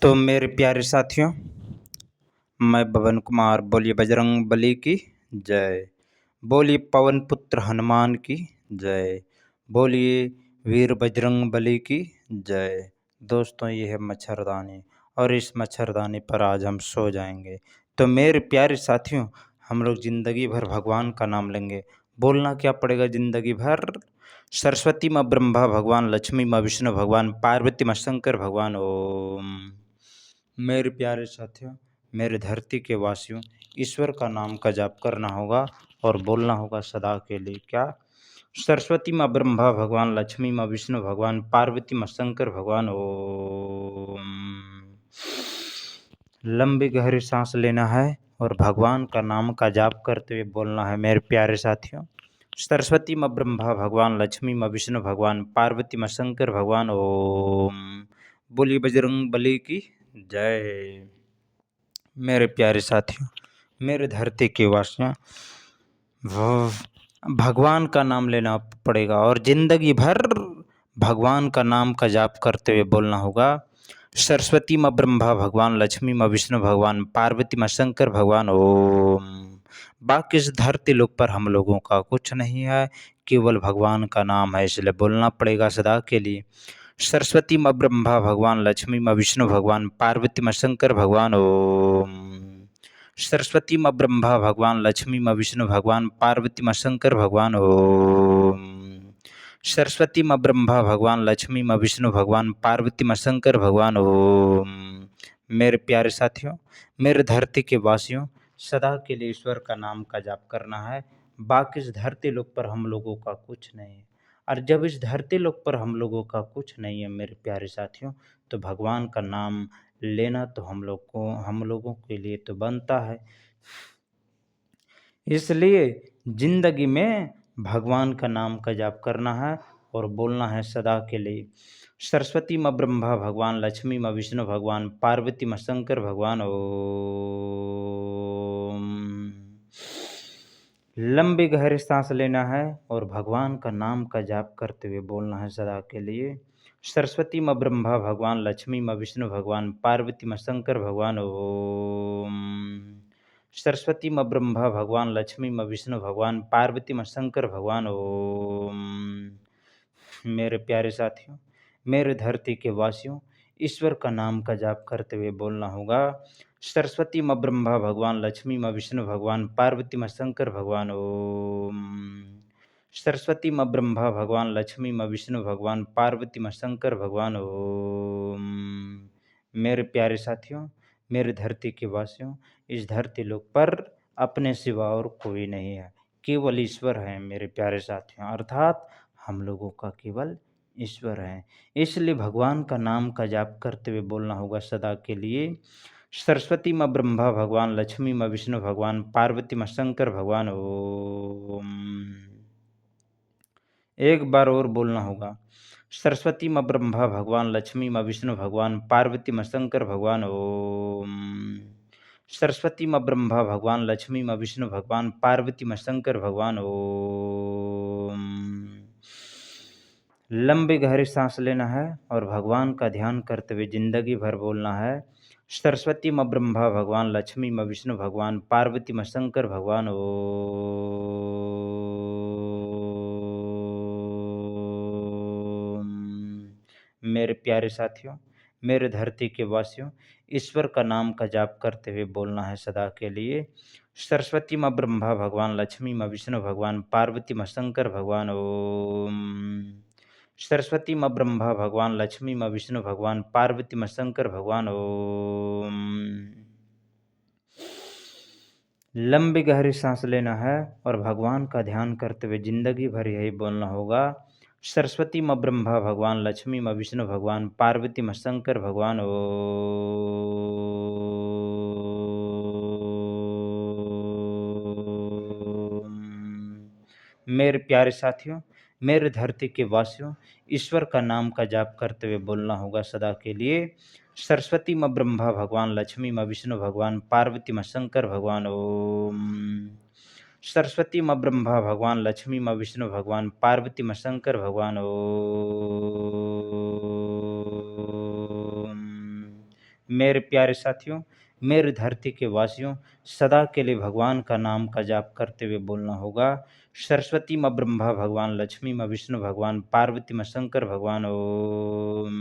तो मेरे प्यारे साथियों, मैं पवन कुमार। बोलिए बजरंग बली की जय। बोलिए पवन पुत्र हनुमान की जय। बोलिए वीर बजरंग बली की जय। दोस्तों, ये है मच्छरदानी और इस मच्छरदानी पर आज हम सो जाएंगे। तो मेरे प्यारे साथियों, हम लोग जिंदगी भर भगवान का नाम लेंगे। बोलना क्या पड़ेगा जिंदगी भर? सरस्वती माँ ब्रह्मा भगवान, लक्ष्मी माँ विष्णु भगवान, पार्वती माँ शंकर भगवान। ओम। मेरे प्यारे साथियों, मेरे धरती के वासियों, ईश्वर का नाम का जाप करना होगा और बोलना होगा सदा के लिए। क्या? सरस्वती माँ ब्रह्मा भगवान, लक्ष्मी माँ विष्णु भगवान, पार्वती माँ शंकर भगवान। ओम। लंबी गहरी सांस लेना है और भगवान का नाम का जाप करते हुए बोलना है। मेरे प्यारे साथियों, सरस्वती माँ ब्रह्मा भगवान, लक्ष्मी माँ विष्णु भगवान, पार्वती माँ शंकर भगवान। ओम। बोलिए बजरंग बली की जय। मेरे प्यारे साथियों, मेरे धरती के वासियों, भगवान का नाम लेना पड़ेगा और जिंदगी भर भगवान का नाम का जाप करते हुए बोलना होगा। सरस्वती माँ ब्रह्मा भगवान, लक्ष्मी माँ विष्णु भगवान, पार्वती माँ शंकर भगवान। ओम। बाकी इस धरती लोक पर हम लोगों का कुछ नहीं है, केवल भगवान का नाम है, इसलिए बोलना पड़ेगा सदा के लिए। सरस्वती माँ ब्रह्मा भगवान, लक्ष्मी माँ विष्णु भगवान, पार्वती माँ शंकर भगवान। ओम। सरस्वती माँ ब्रह्मा भगवान, लक्ष्मी माँ विष्णु भगवान, पार्वती माँ शंकर भगवान। ओम। सरस्वती माँ ब्रह्मा भगवान, लक्ष्मी माँ विष्णु भगवान, पार्वती माँ शंकर भगवान। ओम। मेरे प्यारे साथियों, मेरे धरती के वासियों, सदा के लिए ईश्वर का नाम का जाप करना है। बाकी इस धरती लोक पर हम लोगों का कुछ नहीं है, और जब इस धरती लोक पर हम लोगों का कुछ नहीं है मेरे प्यारे साथियों, तो भगवान का नाम लेना तो हम लोगों के लिए तो बनता है। इसलिए जिंदगी में भगवान का नाम का जाप करना है और बोलना है सदा के लिए। सरस्वती माँ ब्रह्मा भगवान, लक्ष्मी माँ विष्णु भगवान, पार्वती माँ शंकर भगवान। ओम। लंबी गहरी सांस लेना है और भगवान का नाम का जाप करते हुए बोलना है सदा के लिए। सरस्वती माँ ब्रह्मा भगवान, लक्ष्मी माँ विष्णु भगवान, पार्वती माँ शंकर भगवान। ओम। सरस्वती माँ ब्रह्मा भगवान, लक्ष्मी माँ विष्णु भगवान, पार्वती माँ शंकर भगवान। ओम। मेरे प्यारे साथियों, मेरे धरती के वासियों, ईश्वर का नाम का जाप करते हुए बोलना होगा। सरस्वती माँ ब्रह्मा भगवान, लक्ष्मी माँ विष्णु भगवान, पार्वती माँ शंकर भगवान। ओम। सरस्वती माँ ब्रह्मा भगवान, लक्ष्मी माँ विष्णु भगवान, पार्वती माँ शंकर भगवान। ओम। मेरे प्यारे साथियों, मेरे धरती के वासियों, इस धरती लोक पर अपने सिवा और कोई नहीं है, केवल ईश्वर है मेरे प्यारे साथियों, अर्थात हम लोगों का केवल ईश्वर है। इसलिए भगवान का नाम का जाप करते हुए बोलना होगा सदा के लिए। सरस्वती माँ ब्रह्मा भगवान, लक्ष्मी माँ विष्णु भगवान, पार्वती माँ शंकर भगवान। ओम। एक बार और बोलना होगा। सरस्वती माँ ब्रह्मा भगवान, लक्ष्मी माँ विष्णु भगवान, पार्वती माँ शंकर भगवान। ओम। सरस्वती माँ ब्रह्मा भगवान, लक्ष्मी माँ विष्णु भगवान, पार्वती माँ शंकर भगवान। ओम। लंबी गहरी सांस लेना है और भगवान का ध्यान करते हुए जिंदगी भर बोलना है। सरस्वती माँ ब्रह्मा भगवान, लक्ष्मी माँ विष्णु भगवान, पार्वती माँ शंकर भगवान। ओम। मेरे प्यारे साथियों, मेरे धरती के वासियों, ईश्वर का नाम का जाप करते हुए बोलना है सदा के लिए। सरस्वती माँ ब्रह्मा भगवान, लक्ष्मी माँ विष्णु भगवान, पार्वती माँ शंकर भगवान। ओम। सरस्वती माँ ब्रह्मा भगवान, लक्ष्मी माँ विष्णु भगवान, पार्वती माँ शंकर भगवान। ओम। लंबी गहरी सांस लेना है और भगवान का ध्यान करते हुए जिंदगी भर यही बोलना होगा। सरस्वती माँ ब्रह्मा भगवान, लक्ष्मी माँ विष्णु भगवान, पार्वती माँ शंकर भगवान। ओम। मेरे प्यारे साथियों, मेरे धरती के वासियों, ईश्वर का नाम का जाप करते हुए बोलना होगा सदा के लिए। सरस्वती माँ ब्रह्मा भगवान, लक्ष्मी माँ विष्णु भगवान, पार्वती माँ शंकर भगवान। ओम। सरस्वती माँ ब्रह्मा भगवान, लक्ष्मी माँ विष्णु भगवान, पार्वती माँ शंकर भगवान। ओम। मेरे प्यारे साथियों, मेरे धरती के वासियों, सदा के लिए भगवान का नाम का जाप करते हुए बोलना होगा। सरस्वती माँ ब्रह्मा भगवान, लक्ष्मी माँ विष्णु भगवान, पार्वती माँ शंकर भगवान ओम।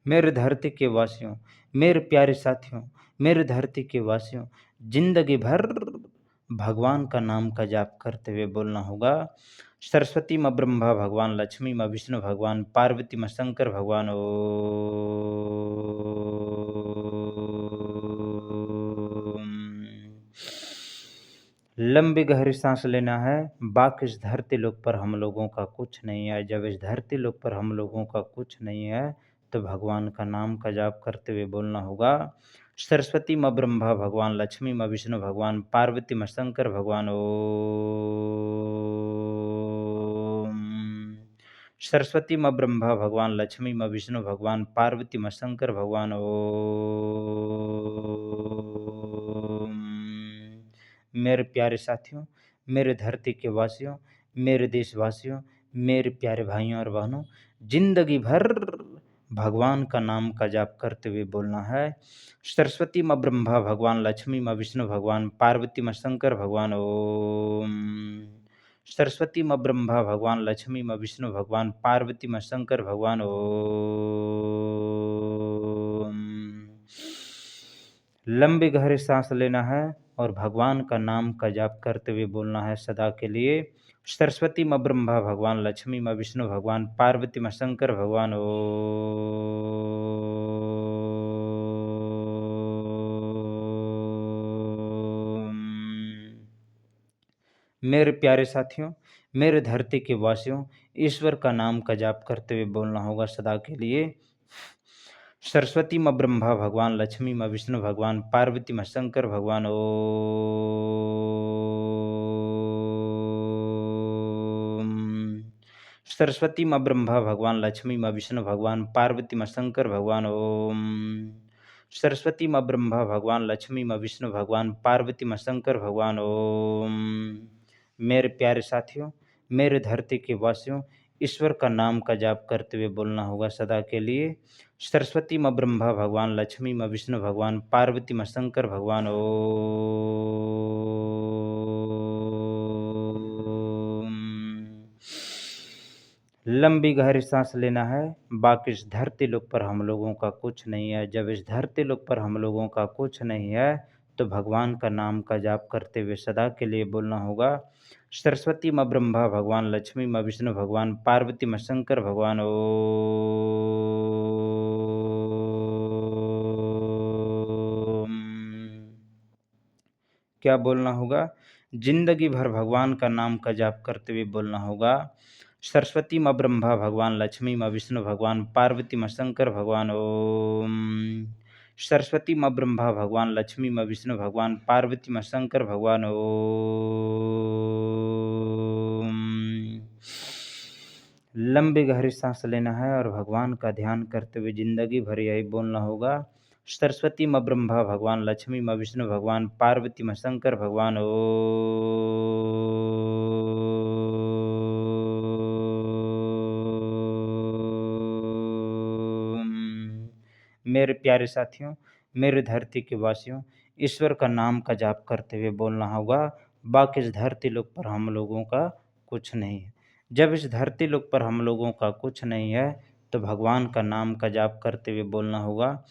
मेरे धरती के वासियों, मेरे प्यारे साथियों, मेरे धरती के वासियों, जिंदगी भर भगवान का नाम का जाप करते हुए बोलना होगा। सरस्वती माँ ब्रह्मा भगवान, लक्ष्मी माँ विष्णु भगवान, पार्वती माँ शंकर भगवान ओम। लंबी गहरी सांस लेना है। बाकी इस धरती लोक पर हम लोगों का कुछ नहीं है। जब इस धरती लोक पर हम लोगों का कुछ नहीं है तो भगवान का नाम का जाप करते हुए बोलना होगा। सरस्वती माँ ब्रह्मा भगवान, लक्ष्मी माँ विष्णु भगवान, पार्वती माँ शंकर भगवान ओम। सरस्वती माँ ब्रह्मा भगवान, लक्ष्मी माँ विष्णु भगवान, पार्वती माँ शंकर भगवान ओम। मेरे प्यारे साथियों, मेरे धरती के वासियों, मेरे देशवासियों, मेरे प्यारे भाइयों और बहनों, जिंदगी भर भगवान का नाम का जाप करते हुए बोलना है। सरस्वती माँ ब्रह्मा भगवान, लक्ष्मी माँ विष्णु भगवान, पार्वती माँ शंकर भगवान ओम। सरस्वती माँ ब्रह्मा भगवान, लक्ष्मी माँ विष्णु भगवान, पार्वती माँ शंकर भगवान ओम। लंबी गहरी सांस लेना है और भगवान का नाम का जाप करते हुए बोलना है सदा के लिए। सरस्वती माँ ब्रह्मा भगवान, लक्ष्मी माँ विष्णु भगवान, पार्वती माँ शंकर भगवान ओम। मेरे प्यारे साथियों, मेरे धरती के वासियों, ईश्वर का नाम का जाप करते हुए बोलना होगा सदा के लिए। सरस्वती माँ ब्रह्मा भगवान, लक्ष्मी माँ विष्णु भगवान, पार्वती माँ शंकर भगवान ओम। सरस्वती माँ ब्रह्मा भगवान, लक्ष्मी माँ विष्णु भगवान, पार्वती माँ शंकर भगवान ओम। सरस्वती माँ ब्रह्मा भगवान, लक्ष्मी माँ विष्णु भगवान, पार्वती माँ शंकर भगवान ओम। मेरे प्यारे साथियों, मेरे धरती के वासियों, ईश्वर का नाम का जाप करते हुए बोलना होगा सदा के लिए। सरस्वती माँ ब्रह्मा भगवान, लक्ष्मी माँ विष्णु भगवान, पार्वती माँ शंकर भगवान ओम। लंबी गहरी सांस लेना है। बाकी इस धरती लोक पर हम लोगों का कुछ नहीं है। जब इस धरती लोक पर हम लोगों का कुछ नहीं है तो भगवान का नाम का जाप करते हुए सदा के लिए बोलना होगा। सरस्वती माँ ब्रह्मा भगवान, लक्ष्मी माँ विष्णु भगवान, पार्वती माँ शंकर भगवान ओम। क्या बोलना होगा? जिंदगी भर भगवान का नाम का जाप करते हुए बोलना होगा। सरस्वती माँ ब्रह्मा भगवान, लक्ष्मी माँ विष्णु भगवान, पार्वती माँ शंकर भगवान ओम। सरस्वती माँ ब्रह्मा भगवान, लक्ष्मी माँ विष्णु भगवान, पार्वती माँ शंकर भगवान ओम। लंबी गहरी सांस लेना है और भगवान का ध्यान करते हुए जिंदगी भर यही बोलना होगा। सरस्वती माँ ब्रह्मा भगवान, लक्ष्मी माँ विष्णु भगवान, पार्वती माँ शंकर भगवान ओम। मेरे प्यारे साथियों, मेरे धरती के वासियों, ईश्वर का नाम का जाप करते हुए बोलना होगा। बाकी इस धरती लोक पर हम लोगों का कुछ नहीं है। जब इस धरती लोक पर हम लोगों का कुछ नहीं है तो भगवान का नाम का जाप करते हुए बोलना होगा।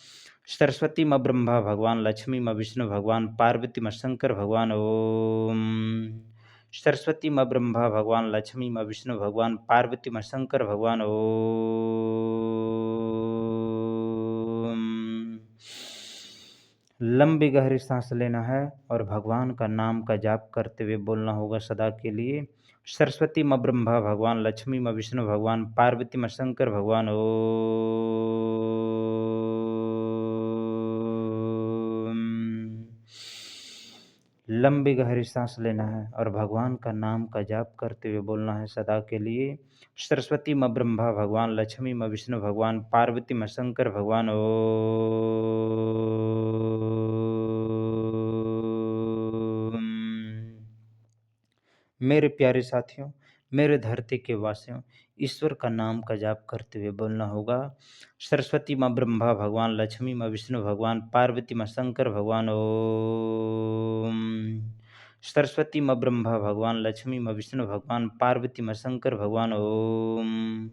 सरस्वती माँ ब्रह्मा भगवान, लक्ष्मी माँ विष्णु भगवान, पार्वती माँ शंकर भगवान ओम। सरस्वती माँ ब्रह्मा भगवान, लक्ष्मी माँ विष्णु भगवान, पार्वती माँ शंकर भगवान ओम। लंबी गहरी सांस लेना है और भगवान का नाम का जाप करते हुए बोलना होगा सदा के लिए। सरस्वती माँ ब्रह्मा भगवान, लक्ष्मी माँ विष्णु भगवान, पार्वती माँ शंकर भगवान ओम। लंबी गहरी सांस लेना है और भगवान का नाम का जाप करते हुए बोलना है सदा के लिए। सरस्वती माँ ब्रह्मा भगवान, लक्ष्मी माँ विष्णु भगवान, पार्वती माँ शंकर भगवान ओम। मेरे प्यारे साथियों, मेरे धरती के वासियों, ईश्वर का नाम का जाप करते हुए बोलना होगा। सरस्वती माँ ब्रह्मा भगवान, लक्ष्मी माँ विष्णु भगवान, पार्वती माँ शंकर भगवान ओम। सरस्वती माँ ब्रह्मा भगवान, लक्ष्मी माँ विष्णु भगवान, पार्वती माँ शंकर भगवान ओम।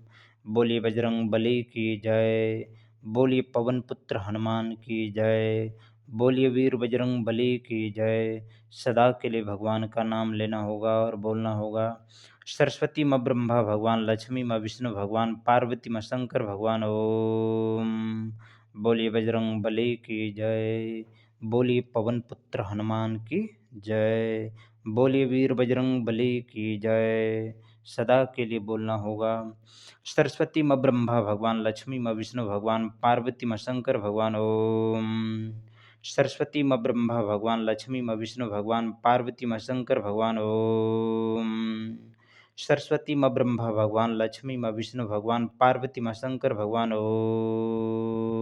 बोलिए बजरंग बली की जय, बोलिए पवन पुत्र हनुमान की जय, बोलिए वीर बजरंग बली की जय। सदा के लिए भगवान का नाम लेना होगा और बोलना होगा। सरस्वती माँ ब्रह्मा भगवान, लक्ष्मी माँ विष्णु भगवान, पार्वती माँ शंकर भगवान ओम। बोलिए बजरंग बली की जय, बोलिए पवन पुत्र हनुमान की जय, बोलिए वीर बजरंग बली की जय। सदा के लिए बोलना होगा। सरस्वती माँ ब्रह्मा भगवान, लक्ष्मी माँ विष्णु भगवान, पार्वती माँ शंकर भगवान ओम। सरस्वती माँ ब्रह्मा भगवान, लक्ष्मी माँ विष्णु भगवान, पार्वती माँ शंकर भगवान ओम। सरस्वती माँ ब्रह्मा भगवान, लक्ष्मी माँ विष्णु भगवान, पार्वती माँ शंकर भगवान ओम।